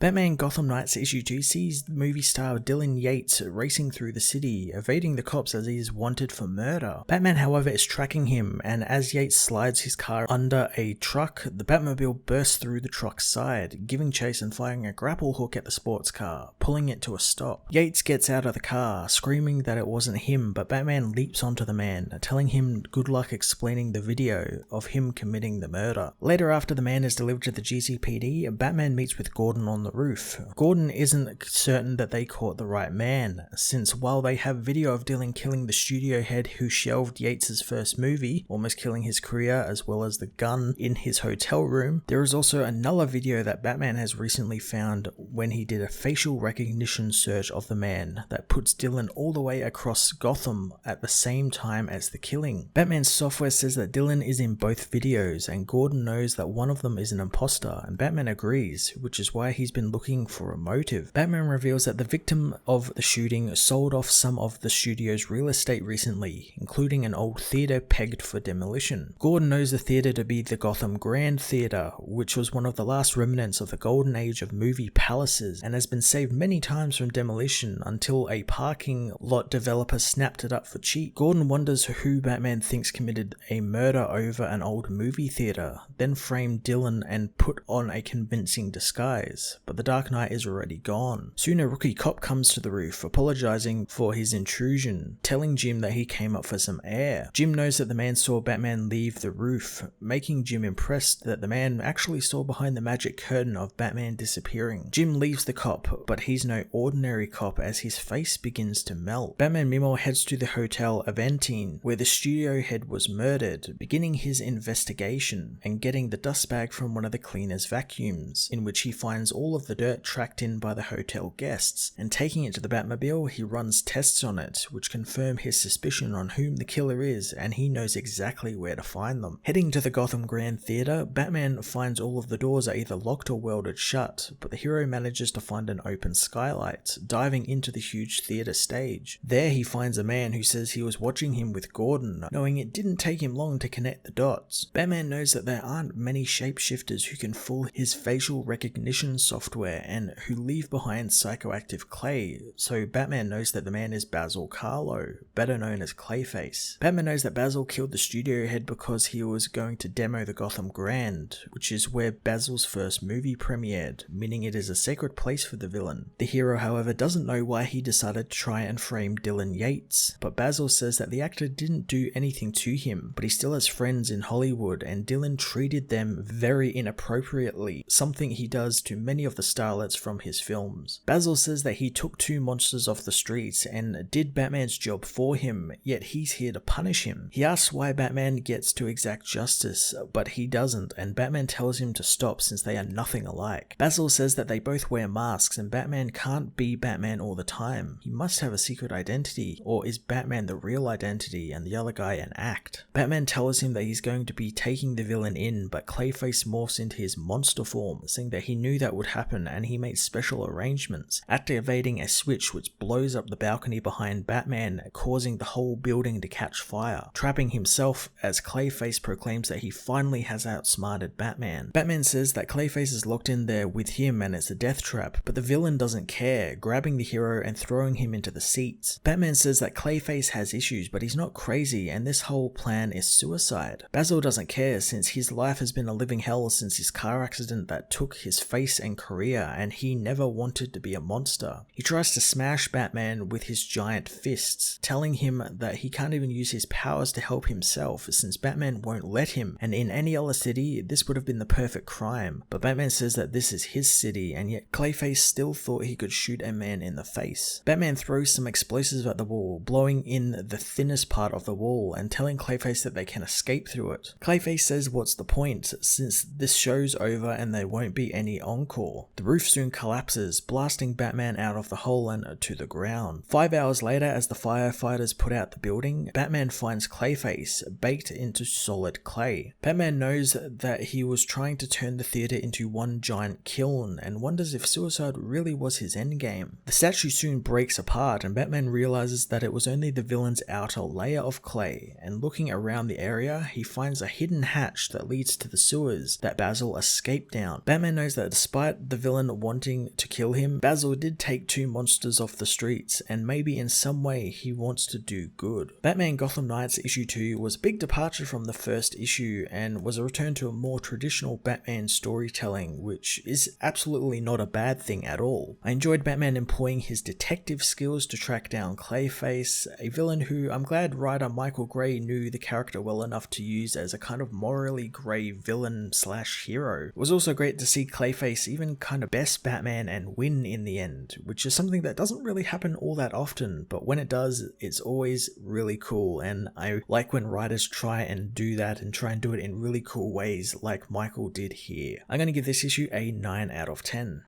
Batman Gotham Knights issue 2 sees movie star Dillon Yates racing through the city, evading the cops as he is wanted for murder. Batman, however, is tracking him, and as Yates slides his car under a truck, the Batmobile bursts through the truck's side, giving chase and firing a grapple hook at the sports car, pulling it to a stop. Yates gets out of the car, screaming that it wasn't him, but Batman leaps onto the man, telling him good luck explaining the video of him committing the murder. Later, after the man is delivered to the GCPD, Batman meets with Gordon on the roof. Gordon isn't certain that they caught the right man, since while they have video of Dillon killing the studio head who shelved Yates' first movie, almost killing his career, as well as the gun in his hotel room, there is also another video that Batman has recently found when he did a facial recognition search of the man that puts Dillon all the way across Gotham at the same time as the killing. Batman's software says that Dillon is in both videos, and Gordon knows that one of them is an imposter, and Batman agrees, which is why he's been looking for a motive. Batman reveals that the victim of the shooting sold off some of the studio's real estate recently, including an old theatre pegged for demolition. Gordon knows the theatre to be the Gotham Grand Theatre, which was one of the last remnants of the golden age of movie palaces and has been saved many times from demolition until a parking lot developer snapped it up for cheap. Gordon wonders who Batman thinks committed a murder over an old movie theatre, then framed Dillon and put on a convincing disguise, but the Dark Knight is already gone. Soon a rookie cop comes to the roof, apologizing for his intrusion, telling Jim that he came up for some air. Jim knows that the man saw Batman leave the roof, making Jim impressed that the man actually saw behind the magic curtain of Batman disappearing. Jim leaves the cop, but he's no ordinary cop as his face begins to melt. Batman meanwhile heads to the Hotel Aventine, where the studio head was murdered, beginning his investigation and getting the dust bag from one of the cleaner's vacuums, in which he finds all of the dirt tracked in by the hotel guests, and taking it to the Batmobile, he runs tests on it, which confirm his suspicion on whom the killer is, and he knows exactly where to find them. Heading to the Gotham Grand Theatre, Batman finds all of the doors are either locked or welded shut, but the hero manages to find an open skylight, diving into the huge theatre stage. There he finds a man who says he was watching him with Gordon, knowing it didn't take him long to connect the dots. Batman knows that there aren't many shapeshifters who can fool his facial recognition software and who leave behind psychoactive clay, so Batman knows that the man is Basil Karlo, better known as Clayface. Batman knows that Basil killed the studio head because he was going to demo the Gotham Grand, which is where Basil's first movie premiered, meaning it is a sacred place for the villain. The hero, however, doesn't know why he decided to try and frame Dillon Yates, but Basil says that the actor didn't do anything to him, but he still has friends in Hollywood, and Dillon treated them very inappropriately, something he does to many of the starlets from his films. Basil says that he took two monsters off the streets and did Batman's job for him, yet he's here to punish him. He asks why Batman gets to exact justice, but he doesn't, and Batman tells him to stop since they are nothing alike. Basil says that they both wear masks and Batman can't be Batman all the time. He must have a secret identity, or is Batman the real identity and the other guy an act? Batman tells him that he's going to be taking the villain in, but Clayface morphs into his monster form, saying that he knew that would happen and he made special arrangements, activating a switch which blows up the balcony behind Batman, causing the whole building to catch fire, trapping himself as Clayface proclaims that he finally has outsmarted Batman. Batman says that Clayface is locked in there with him and it's a death trap, but the villain doesn't care, grabbing the hero and throwing him into the seats. Batman says that Clayface has issues, but he's not crazy and this whole plan is suicide. Basil doesn't care since his life has been a living hell since his car accident that took his face and career, and he never wanted to be a monster. He tries to smash Batman with his giant fists, telling him that he can't even use his powers to help himself since Batman won't let him, and in any other city this would have been the perfect crime, but Batman says that this is his city, and yet Clayface still thought he could shoot a man in the face. Batman throws some explosives at the wall, blowing in the thinnest part of the wall and telling Clayface that they can escape through it. Clayface says what's the point, since this show's over and there won't be any encore. The roof soon collapses, blasting Batman out of the hole and to the ground. 5 hours later, as the firefighters put out the building, Batman finds Clayface baked into solid clay. Batman knows that he was trying to turn the theater into one giant kiln and wonders if suicide really was his endgame. The statue soon breaks apart and Batman realizes that it was only the villain's outer layer of clay, and looking around the area, he finds a hidden hatch that leads to the sewers that Basil escaped down. Batman knows that despite the villain wanting to kill him, Basil did take two monsters off the streets, and maybe in some way he wants to do good. Batman Gotham Knights issue 2 was a big departure from the first issue and was a return to a more traditional Batman storytelling, which is absolutely not a bad thing at all. I enjoyed Batman employing his detective skills to track down Clayface, a villain who I'm glad writer Michael Gray knew the character well enough to use as a kind of morally grey villain slash hero. It was also great to see Clayface even kind of best Batman and win in the end, which is something that doesn't really happen all that often, but when it does, it's always really cool, and I like when writers try and do that and try and do it in really cool ways like Michael did here. I'm going to give this issue a 9 out of 10.